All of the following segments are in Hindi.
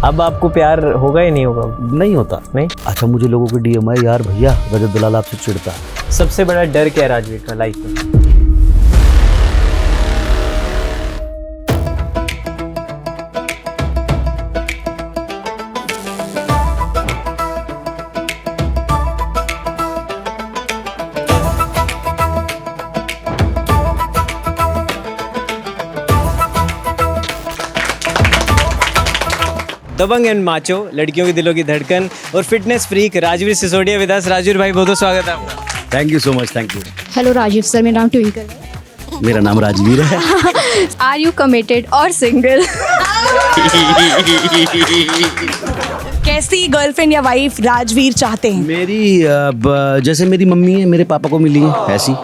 अब आपको प्यार होगा या नहीं होगा? नहीं होता। नहीं। अच्छा, मुझे लोगों के डीएम आए, यार भैया रजत दलाल आपसे चिढ़ता है। सबसे बड़ा डर क्या है राजवीर का लाइफ में? दबंग एंड माचो, लड़कियों के दिलों की धड़कन और fitness freak Rajveer Sisodia with us. Rajveer भाई बहुत बहुत स्वागत है आपका। Thank you so much, thank you. Hello Rajeev sir, मेरा नाम ट्विंकल है। मेरा नाम राजवीर है। आर यू कमिटेड और सिंगल? कैसी गर्लफ्रेंड या वाइफ राजवीर चाहते हैं? मेरी जैसे मेरी मम्मी है मेरे पापा को मिली है ऐसी।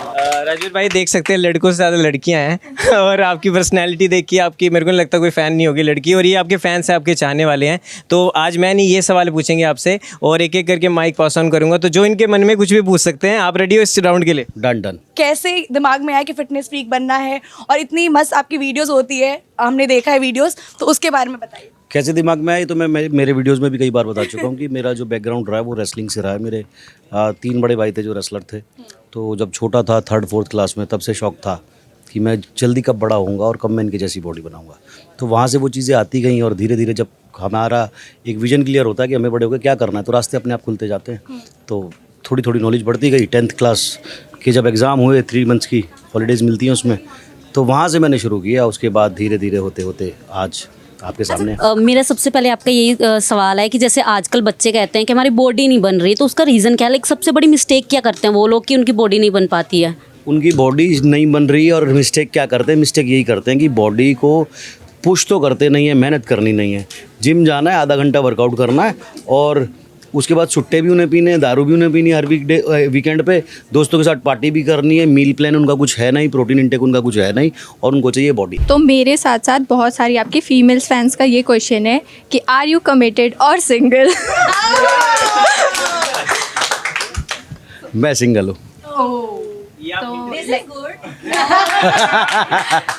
राजवीर भाई देख सकते हैं लड़कों से ज़्यादा लड़कियां हैं और आपकी पर्सनैलिटी देख के आपकी मेरे को नहीं लगता कोई फ़ैन नहीं होगी लड़की, और ये आपके फैंस हैं, आपके चाहने वाले हैं। तो आज मैं नहीं ये सवाल पूछेंगे आपसे और एक एक करके माइक पास ऑन करूंगा, तो जो इनके मन में कुछ भी पूछ सकते हैं। आप रेडी हो इस राउंड के लिए? Done done. कैसे दिमाग में आया कि फिटनेस फ्रीक बनना है और इतनी मस्त आपकी वीडियोस होती है, हमने देखा है वीडियोस, तो उसके बारे में बताइए। कैसे दिमाग में आई तो मैं मेरे वीडियोस में भी कई बार बता चुका हूँ कि मेरा जो बैकग्राउंड रहा है वो रेसलिंग से रहा है। मेरे 3 बड़े भाई थे जो रेसलर थे, तो जब छोटा था 3rd 4th क्लास में, तब से शौक था कि मैं जल्दी कब बड़ा होऊंगा और कब मैं इनकी जैसी बॉडी बनाऊंगा। तो वहाँ से वो चीज़ें आती गई और धीरे धीरे जब हमारा एक विजन क्लियर होता है कि हमें बड़े होकर क्या करना है, तो रास्ते अपने आप खुलते जाते हैं। तो थोड़ी थोड़ी नॉलेज बढ़ती गई। 10th क्लास के जब एग्ज़ाम हुए, 3 मंथ्स की हॉलीडेज़ मिलती हैं उसमें, तो वहाँ से मैंने शुरू किया। उसके बाद धीरे धीरे होते होते आज आपके सामने। मेरा सबसे पहले आपका यही सवाल है कि जैसे आजकल बच्चे कहते हैं कि हमारी बॉडी नहीं बन रही, तो उसका रीज़न क्या है? लाइक सबसे बड़ी मिस्टेक क्या करते हैं वो लोग कि उनकी बॉडी नहीं बन पाती है? उनकी बॉडी नहीं बन रही है और मिस्टेक क्या करते हैं? मिस्टेक यही करते हैं कि बॉडी को पुश तो करते नहीं है, मेहनत करनी नहीं है। जिम जाना है, आधा घंटा वर्कआउट करना है और उसके बाद सुट्टे भी उन्हें पीने हैं, दारू भी उन्हें पीनी है हर वीकेंड पे, दोस्तों के साथ पार्टी भी करनी है। मील प्लान उनका कुछ है नहीं, प्रोटीन इंटेक उनका कुछ है नहीं, और उनको चाहिए बॉडी। तो मेरे साथ साथ बहुत सारी आपकी फीमेल्स फैंस का ये क्वेश्चन है कि आर यू कमिटेड और सिंगल? मैं सिंगल हूँ।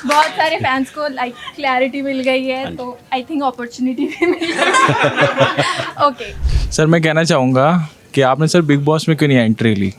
बहुत सारे फैंस को लाइक क्लैरिटी मिल गई है, तो आई थिंक अपॉर्चुनिटी भी मिल गई। ओके सर, मैं कहना चाहूँगा कि आपने सर बिग बॉस में क्यों नहीं एंट्री ली?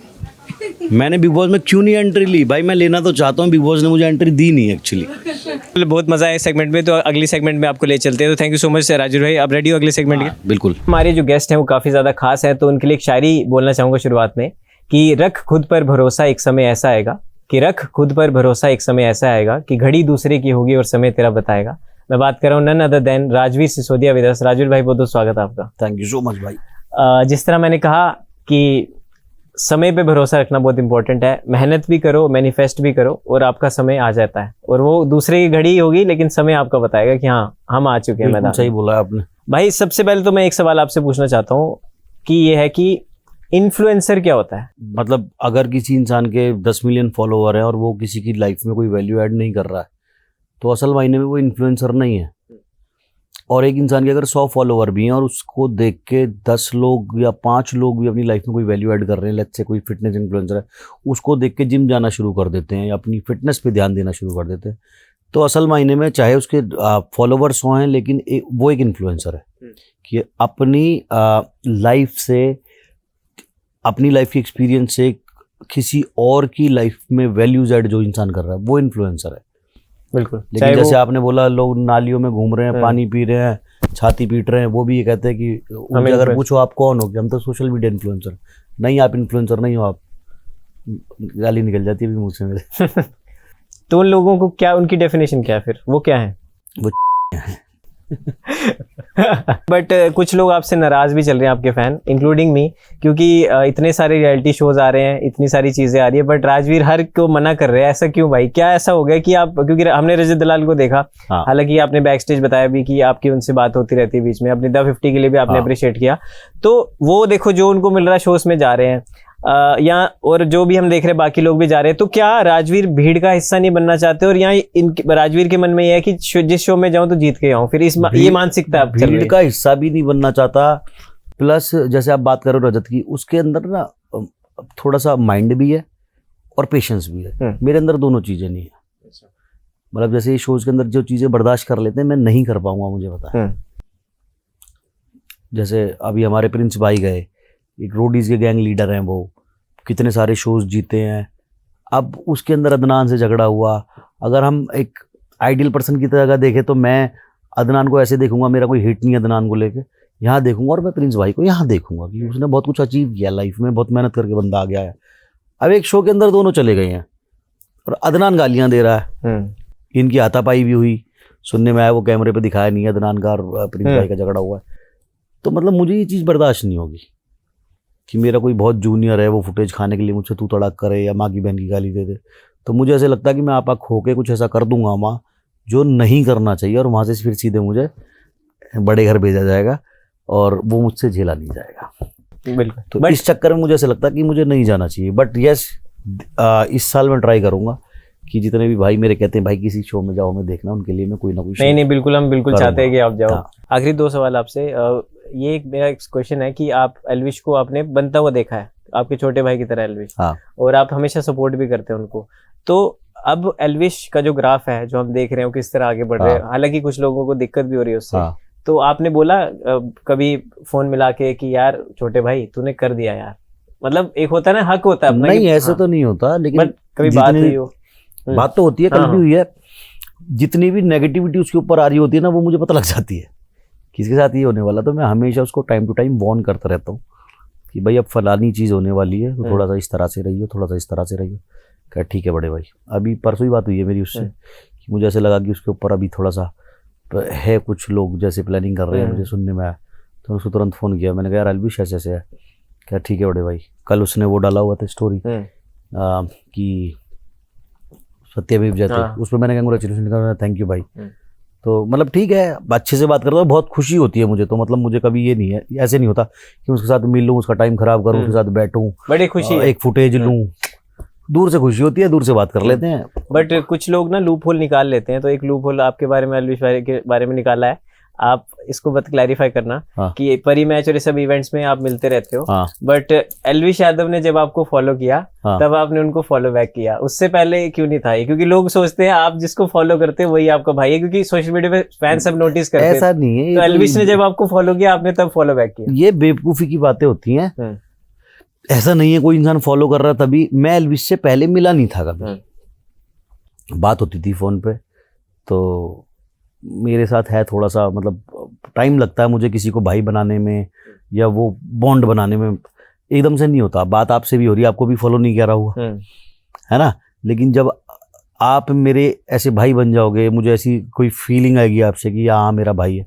मैंने बिग बॉस में क्यों नहीं एंट्री ली? भाई मैं लेना तो चाहता हूँ, बिग बॉस ने मुझे एंट्री दी नहीं एक्चुअली। बहुत मज़ा आया इस सेगमेंट में, तो अगली सेगमेंट में आपको ले चलते हैं। तो thank you so much Rajveer भाई। आप रेडी हो अगले सेगमेंट के? बिल्कुल। हमारे जो गेस्ट हैं वो काफ़ी ज़्यादा खास है, तो उनके लिए एक शायरी बोलना चाहूँगा शुरुआत में कि रख खुद पर भरोसा, एक समय ऐसा आएगा कि रख खुद पर भरोसा, एक समय ऐसा आएगा कि घड़ी दूसरे की होगी और समय तेरा बताएगा। मैं बात कर रहा हूँ none other than Rajveer Sisodia with us. Rajveer भाई बहुत बहुत स्वागत है आपका। थैंक यू सो मच भाई। जिस तरह मैंने कहा कि समय पे भरोसा रखना बहुत इंपॉर्टेंट है, मेहनत भी करो, मैनिफेस्ट भी करो और आपका समय आ जाता है, और वो दूसरे की घड़ी होगी लेकिन समय आपका बताएगा कि हाँ हम आ चुके हैं मैदान। सही बोला आपने भाई। सबसे पहले तो मैं एक सवाल आपसे पूछना चाहता हूँ कि ये है कि इन्फ्लुएंसर क्या होता है? मतलब अगर किसी इंसान के 10 मिलियन फॉलोवर हैं और वो किसी की लाइफ में कोई वैल्यू ऐड नहीं कर रहा है, तो असल मायने में वो इन्फ्लुएंसर नहीं है। और एक इंसान के अगर 100 फॉलोवर भी हैं और उसको देख के 10 लोग या 5 लोग भी अपनी लाइफ में कोई वैल्यू ऐड कर रहे हैं, लेट्स से कोई फिटनेस इन्फ्लुएंसर है, उसको देख के जिम जाना शुरू कर देते हैं या अपनी फिटनेस पे ध्यान देना शुरू कर देते हैं, तो असल मायने में चाहे उसके फॉलोवर्स हों, लेकिन वो एक इन्फ्लुएंसर है कि अपनी लाइफ से, अपनी लाइफ की एक्सपीरियंस से किसी और की लाइफ में वैल्यूज ऐड जो इंसान कर रहा है वो इन्फ्लुएंसर है। बिल्कुल। लेकिन जैसे आपने बोला लोग नालियों में घूम रहे हैं, पानी पी रहे हैं, छाती पीट रहे हैं, वो भी ये कहते हैं कि उनसे अगर पूछो आप कौन हो, कि हम तो सोशल मीडिया इन्फ्लुएंसर। नहीं, आप इन्फ्लुएंसर नहीं हो, आप। गाली निकल जाती है भी मुझसे मेरे। तो उन लोगों को क्या, उनकी डेफिनेशन क्या है फिर? वो क्या है? वो बट कुछ लोग आपसे नाराज भी चल रहे हैं, आपके फैन इंक्लूडिंग मी, क्योंकि इतने सारे रियलिटी शोज आ रहे हैं, इतनी सारी चीजें आ रही है, बट राजवीर हर को मना कर रहे हैं। ऐसा क्यों भाई? क्या ऐसा हो गया कि आप, क्योंकि हमने रजत दलाल को देखा, हालांकि आपने बैक स्टेज बताया भी कि आपकी उनसे बात होती रहती है बीच में, अपने द 50 के लिए भी आपने अप्रिशिएट किया, तो वो देखो जो उनको मिल रहा है, शोज में जा रहे हैं यहाँ, और जो भी हम देख रहे हैं बाकी लोग भी जा रहे हैं, तो क्या राजवीर भीड़ का हिस्सा नहीं बनना चाहते? और यहाँ राजवीर के मन में यह है कि जिस शो में जाऊं तो जीत के आऊं, फिर ये मानसिकता भीड़ का हिस्सा भी नहीं बनना चाहता। प्लस जैसे आप बात करो रजत की, उसके अंदर ना थोड़ा सा माइंड भी है और पेशेंस भी है। मेरे अंदर दोनों चीजें नहीं है। मतलब जैसे शोज के अंदर जो चीजें बर्दाश्त कर लेते हैं, मैं नहीं कर पाऊंगा, मुझे पता है। जैसे अभी हमारे प्रिंस भाई गए, एक रोडीज के गैंग लीडर हैं, वो कितने सारे शोज जीते हैं। अब उसके अंदर अदनान से झगड़ा हुआ। अगर हम एक आइडियल पर्सन की तरह देखें तो मैं अदनान को ऐसे देखूंगा, मेरा कोई हिट नहीं है अदनान को लेके, यहाँ देखूंगा, और मैं प्रिंस भाई को यहाँ देखूंगा कि उसने बहुत कुछ अचीव किया लाइफ में, बहुत मेहनत करके बंदा आ गया है। अब एक शो के अंदर दोनों चले गए हैं और अदनान गालियाँ दे रहा है, इनकी हाथापाई भी हुई, सुनने में आया, वो कैमरे पे दिखाया नहीं है अदनान का और प्रिंस भाई का झगड़ा हुआ है। तो मतलब मुझे ये चीज़ बर्दाश्त नहीं होगी कि मेरा कोई बहुत जूनियर है, वो फुटेज खाने के लिए मुझसे तू तड़ाक करे या माँ की बहन की गाली दे दे। तो मुझे ऐसे लगता है कि मैं आपा खो के कुछ ऐसा कर दूंगा माँ जो नहीं करना चाहिए, और वहाँ से फिर सीधे मुझे बड़े घर भेजा जाएगा और वो मुझसे झेला नहीं जाएगा। बिल्कुल। तो इस चक्कर में मुझे ऐसा लगता है कि मुझे नहीं जाना चाहिए। बट यस, इस साल मैं ट्राई करूँगा कि जितने भी भाई मेरे कहते हैं भाई किसी शो में जाओ, मैं देखना, उनके लिए मैं कोई ना कोई नहीं बिल्कुल, हम बिल्कुल चाहते हैं कि आप जाओ। हाँ। आखिरी 2 सवाल आपसे। ये एक मेरा क्वेश्चन है कि आप एल्विश को आपने बनता हुआ देखा है, आपके छोटे भाई की तरह एल्विश, हाँ। और आप हमेशा सपोर्ट भी करते हैं उनको। तो अब एल्विश का जो ग्राफ है जो हम देख रहे हैं वो किस तरह आगे बढ़ रहे हैं, हालांकि कुछ लोगों को दिक्कत भी हो रही है उससे। हाँ। तो आपने बोला कभी फोन मिला के कि यार छोटे भाई तूने कर दिया यार, मतलब एक होता है ना, हक होता है अपना। नहीं ऐसे तो नहीं होता, लेकिन कभी बात हुई हो? बात तो होती है, कल भी हुई है। जितनी भी नेगेटिविटी उसके ऊपर आ रही होती है ना, वो मुझे पता लग जाती है किसके साथ ये होने वाला। तो मैं हमेशा उसको टाइम टू टाइम वार्न करता रहता हूँ कि भाई अब फलानी चीज़ होने वाली है, तो थोड़ा सा इस तरह से रहिए, थोड़ा सा इस तरह से रहिए। क्या ठीक है बड़े भाई। अभी परसों ही बात हुई है मेरी उससे कि मुझे ऐसे लगा कि उसके ऊपर अभी थोड़ा सा है, कुछ लोग जैसे प्लानिंग कर रहे हैं, मुझे सुनने में आया। तो उसको तुरंत फ़ोन किया, मैंने कहा यार एल्विश ऐसे ऐसे है। क्या ठीक है बड़े भाई। कल उसने वो डाला हुआ था स्टोरी कि सत्यमेव जयते, उसमें मैंने कंग्रेचुलेशन कहा, थैंक यू भाई। तो मतलब ठीक है, अच्छे से बात करता हूँ, बहुत खुशी होती है मुझे। तो मतलब मुझे कभी ये नहीं है, ऐसे नहीं होता कि उसके साथ मिल लूँ, उसका टाइम खराब करूँ, उसके साथ बैठूं, बड़ी खुशी है। एक फुटेज लूँ, दूर से खुशी होती है, दूर से बात कर लेते हैं। बट कुछ लोग ना लूप होल निकाल लेते हैं, तो एक लूप होल आपके बारे में, एल्विश भाई के बारे में निकाला है। आप इसको बस क्लैरिफाई करना। हाँ। कि परी मैच और ये सब इवेंट्स में आप मिलते रहते हो। हाँ। बट एल्विश यादव ने जब आपको फॉलो किया, हाँ। तब आपने उनको फॉलो बैक किया, उससे पहले क्यों नहीं था ये? क्योंकि लोग सोचते हैं आप जिसको फॉलो करते हैं वही आपका भाई है, क्योंकि सोशल मीडिया पे फैन सब नोटिस करते हैं। ऐसा नहीं है। तो एल्विश ने जब आपको फॉलो किया, आपने तब फॉलो बैक किया। ये बेवकूफ़ी की बातें होती हैं। ऐसा नहीं है कोई इंसान फॉलो कर रहा तभी। मैं एल्विश से पहले मिला नहीं था कभी, बात होती थी फोन पे। तो मेरे साथ है थोड़ा सा, मतलब टाइम लगता है मुझे किसी को भाई बनाने में या वो बॉन्ड बनाने में, एकदम से नहीं होता। बात आपसे भी हो रही है, आपको भी फॉलो नहीं किया रहा हुआ है ना। लेकिन जब आप मेरे ऐसे भाई बन जाओगे, मुझे ऐसी कोई फीलिंग आएगी आपसे कि हाँ मेरा भाई है,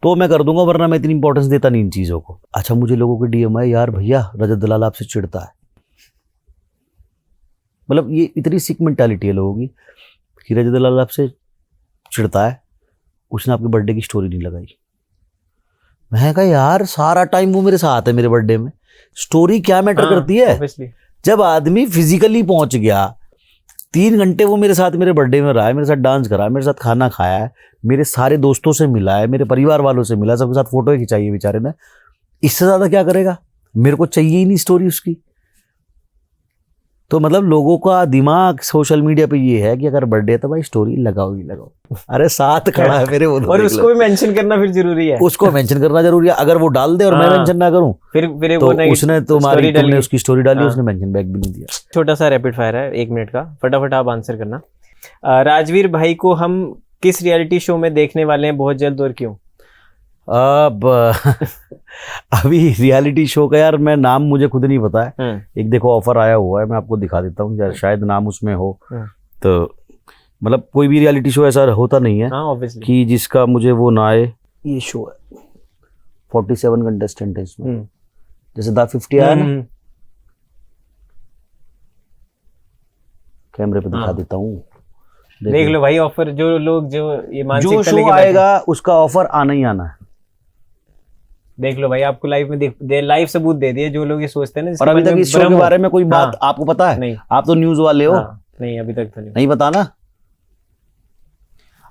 तो मैं कर दूंगा, वरना मैं इतनी इंपॉर्टेंस देता नहीं इन चीज़ों को। अच्छा, मुझे लोगों के डीएम है, यार भैया रजत दलाल आपसे चिढ़ता है। मतलब ये इतनी सिक मेंटालिटी है लोगों की कि रजत दलाल आपसे चिढ़ता है, उसने आपके बर्थडे की स्टोरी नहीं लगाई। मैं कहा यार सारा टाइम वो मेरे साथ है, मेरे बर्थडे में स्टोरी क्या मैटर करती है। obviously। जब आदमी फिजिकली पहुंच गया, 3 घंटे वो मेरे साथ मेरे बर्थडे में रहा है, मेरे साथ डांस करा है, मेरे साथ खाना खाया है, मेरे सारे दोस्तों से मिला है, मेरे परिवार वालों से मिला, सबके साथ फोटो खिंचाई है बेचारे ने, इससे ज़्यादा क्या करेगा? मेरे को चाहिए ही नहीं स्टोरी उसकी। तो मतलब लोगों का दिमाग सोशल मीडिया पे ये है कि अगर बर्थडे है तो भाई स्टोरी लगाओ ही लगाओ। अरे साथ खड़ा है मेरे, वो और उसको भी मेंशन करना फिर जरूरी है। उसको मेंशन करना जरूरी है। अगर वो डाल दे और मैं मेंशन ना करूं, फिर तो उसने तुम्हारी, तुमने उसकी स्टोरी डाली, उसने मेंशन बैक भी नहीं दिया। छोटा सा रैपिड फायर है 1 मिनट का, फटाफट आप आंसर करना। राजवीर भाई को हम किस रियलिटी शो में देखने वाले हैं बहुत जल्द, और क्यों? अब अभी रियलिटी शो का यार मैं नाम मुझे खुद नहीं पता है। एक देखो ऑफर आया हुआ है, मैं आपको दिखा देता हूँ यार, शायद नाम उसमें हो। तो मतलब कोई भी रियलिटी शो ऐसा होता नहीं है कि जिसका मुझे वो ना आए। ये शो है 47 कंटेस्टेंट है इसमें, जैसे द 50 आया ना, कैमरे पे दिखा देता हूँ, देख लो भाई। ऑफर जो लोग जो ये जो शो आएगा उसका ऑफर आना ही आना है। देख लो भाई, आपको लाइव में लाइव सबूत दे दिए जो लोग ये सोचते हैं ना। और अभी तक इस शो के बारे में कोई बात आपको पता है? नहीं। आप तो न्यूज वाले हो। नहीं, अभी तक तो नहीं पता ना।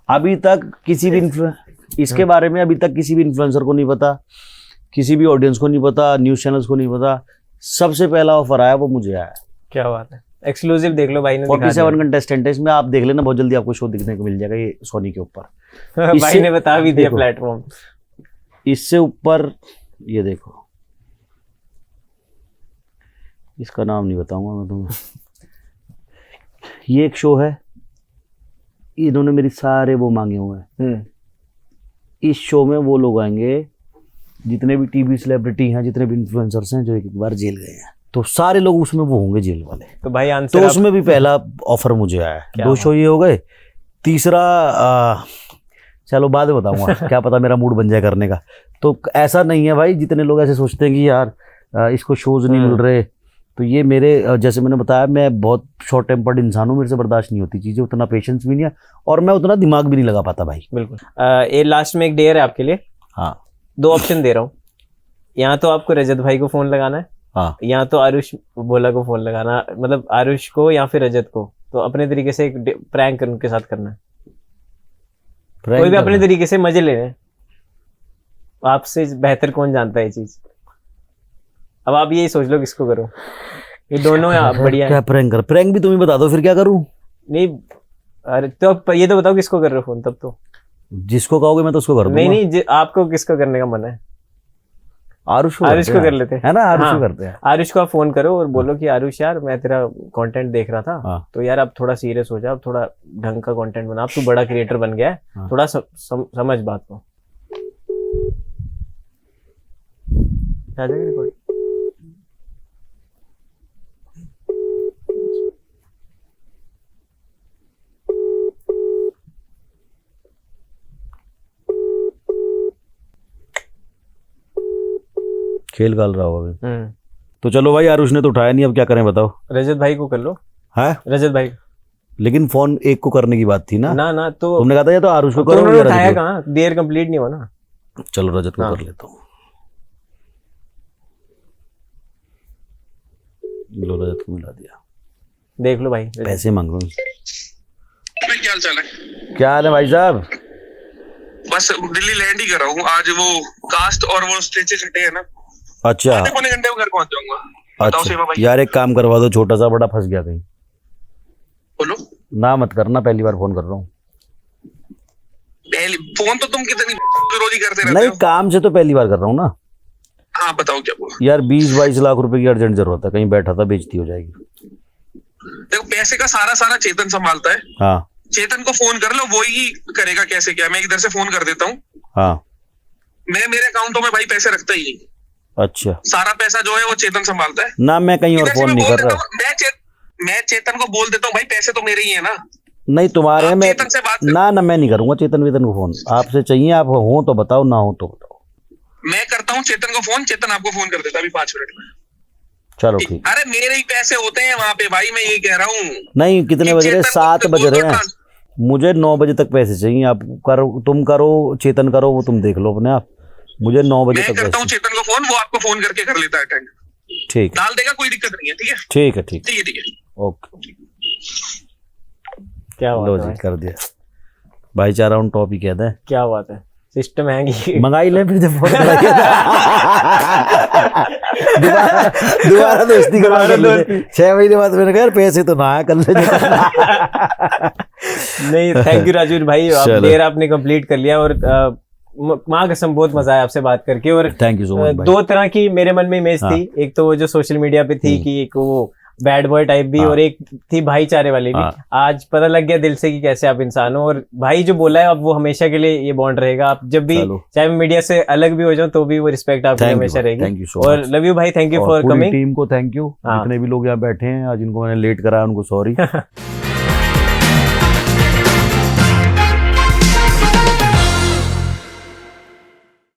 अभी तक किसी भी इसके बारे में अभी तक किसी भी इन्फ्लुएंसर को नहीं पता, किसी भी ऑडियंस को नहीं पता, न्यूज चैनल्स को नहीं पता। सबसे पहला ऑफर आया वो मुझे आया। क्या बात है, एक्सक्लूसिव देख लो भाई ने 47 कंटेस्टेंट है इसमें, आप देख लेना, बहुत जल्दी आपको शो दिखने को मिल जाएगा, ये सोनी के ऊपर। भाई ने बता भी दिया प्लेटफॉर्म। इससे ऊपर ये देखो, इसका नाम नहीं बताऊंगा मैं तुम्हें। ये एक शो है, इन्होंने मेरी सारे वो मांगे हुए हैं। इस शो में वो लोग आएंगे जितने भी टीवी सेलिब्रिटी हैं, जितने भी इन्फ्लुएंसर्स हैं जो एक बार जेल गए हैं, तो सारे लोग उसमें वो होंगे जेल वाले। तो भाई आंसर तो उसमें भी पहला ऑफर मुझे आया है। 2 शो ये हो गए। तीसरा चलो बाद में बताऊंगा, क्या पता मेरा मूड बन जाए करने का। तो ऐसा नहीं है भाई, जितने लोग ऐसे सोचते हैं कि यार इसको शोज नहीं मिल रहे, तो ये मेरे जैसे मैंने बताया, मैं बहुत शॉर्ट टेम्पर्ड इंसान हूँ, मेरे से बर्दाश्त नहीं होती चीज़ें, उतना पेशेंस भी नहीं है और मैं उतना दिमाग भी नहीं लगा पाता भाई। बिल्कुल। ये लास्ट में एक डेयर है आपके लिए। हाँ 2 ऑप्शन दे रहा हूँ, यहाँ तो आपको रजत भाई को फोन लगाना है, हाँ, यहाँ तो आरुष बोला को फोन लगाना, मतलब आरुष को या फिर रजत को। तो अपने तरीके से एक प्रैंक उनके साथ करना है, कोई भी अपने तरीके से मजे ले रहे हैं। आपसे बेहतर कौन जानता है ये चीज। अब आप यही सोच लो किसको करो, ये दोनों बढ़िया क्या प्रैंक कर, प्रैंक भी तुम ही बता दो फिर क्या करूं। नहीं अरे तो ये तो बताओ किसको कर रहे हो फोन, तब तो जिसको कहोगे मैं तो उसको कर दूंगा। नहीं आपको किसको करने का मन है। आरुष को कर लेते हैं, है ना, आरुष हाँ, को करते हैं। आरुष को आप फोन करो और बोलो कि आरुष यार मैं तेरा कंटेंट देख रहा था, हाँ। तो यार अब थोड़ा सीरियस हो जा, अब थोड़ा ढंग का कंटेंट बना, अब तू बड़ा क्रिएटर बन गया है, हाँ। थोड़ा समझ बात को। आ जाएगी रिकॉर्ड। खेल गाल रहा होगा अभी। तो चलो भाई, आरुष ने तो उठाया नहीं, अब क्या करें बताओ। रजत भाई को कर लो। है रजत भाई, लेकिन फोन एक को करने की बात थी ना। ना तो तुमने कहा था या तो आरुष को तो करो उन्होंने या रजत उठाया को। कहाँ, देर कंप्लीट नहीं हुआ ना। चलो रजत को हाँ। कर लेता हूँ। लो रजत को मिला दिया। देख लो भाई, पैसे मांग रहा हूँ। क्या हाल चाल है? क्या हाल है भाई साहब? बस दिल्ली लैंड ही कर रहा हूँ आज। वो कास्ट और वो स्ट्रेचेस छटे हैं ना, अच्छा आधे पौने घंटे में घर पहुंच जाऊंगा। बताओ सेवा अच्छा भाई। यार एक काम करवा दो, छोटा सा बड़ा फंस गया कहीं। बोलो। ना मत करना, पहली बार फोन कर रहा हूँ। पहली फोन तो तुम कितनी रोज ही करते रहते नहीं, हो। काम से तो पहली बार कर रहा हूँ ना। हाँ बताओ क्या बोला। यार 20-22 लाख रुपए की अर्जेंट जरूरत है, कहीं बैठा था बेइज्जती हो जाएगी। देखो पैसे का सारा चेतन संभालता है। हाँ चेतन को फोन कर लो, वो ही करेगा कैसे क्या। मैं इधर से फोन कर देता हूँ। हाँ मैं मेरे अकाउंटों में भाई पैसे रखता ही नहीं। अच्छा, सारा पैसा जो है वो चेतन संभालता है। ना मैं कहीं और इधर से फोन मैं नहीं बोल कर देता रहा। हूँ, मैं चेतन को बोल देता हूँ भाई पैसे तो मेरे ही है ना। नहीं तुम्हारे आप में चेतन से बात ना मैं नहीं करूंगा चेतन वेतन को फोन। आपसे चाहिए, आप हो तो बताओ, ना हो तो बताओ। मैं करता हूँ चेतन को फोन, चेतन आपको फोन कर देता अभी 5 मिनट में। चलो ठीक। अरे मेरे ही पैसे होते हैं वहां पे भाई, मैं ये कह रहा हूँ। नहीं कितने बज रहे? 7 बज रहे हैं। मुझे 9 बजे तक पैसे चाहिए। आप करो, तुम करो, चेतन करो, वो तुम देख लो अपने आप। मुझे 9 बजे मैं तक करता हूँ पैसे। चेतन को फोन, वो आपको फोन करके कर लेता है अटेंड। ठीक है डाल देगा, कोई दिक्कत नहीं है। ठीक है ठीक है ठीक ठीक है ठीक है। है ओके। क्या लो बात है जी, कर दिया। भाईचारा उन टॉप ही कहते हैं। क्या बात है, सिस्टम है। मंगाई ले फिर जब फोन दोबारा दोस्ती करवा कर लेते। 6 महीने बाद मैंने कहा यार पैसे तो ना कल ले। नहीं थैंक यू राजवीर भाई, चलो। देर आपने कंप्लीट कर लिया। और माँ कसम बहुत मजा आया आपसे बात करके। और थैंक यू सो मच भाई। 2 तरह की मेरे मन में इमेज हाँ। थी। एक तो वो जो सोशल मीडिया पे थी कि एक वो बैड बॉय टाइप भी, हाँ। और एक थी भाईचारे वाली भी। हाँ। आज पता लग गया दिल से कि कैसे आप इंसान हो, और भाई जो बोला है अब वो हमेशा के लिए ये बॉन्ड रहेगा। आप जब भी चलो। चाहे मैं मीडिया से अलग भी हो जाऊं तो भी वो रिस्पेक्ट आपकी हमेशा थैंक रहेगी। यू सो और मच। लव यू भाई, थैंक यू फॉर पूरी कमिंग। टीम को थैंक यू। हाँ। जितने भी लोग यहाँ बैठे हैं आज, इनको मैंने लेट कराया उनको सॉरी।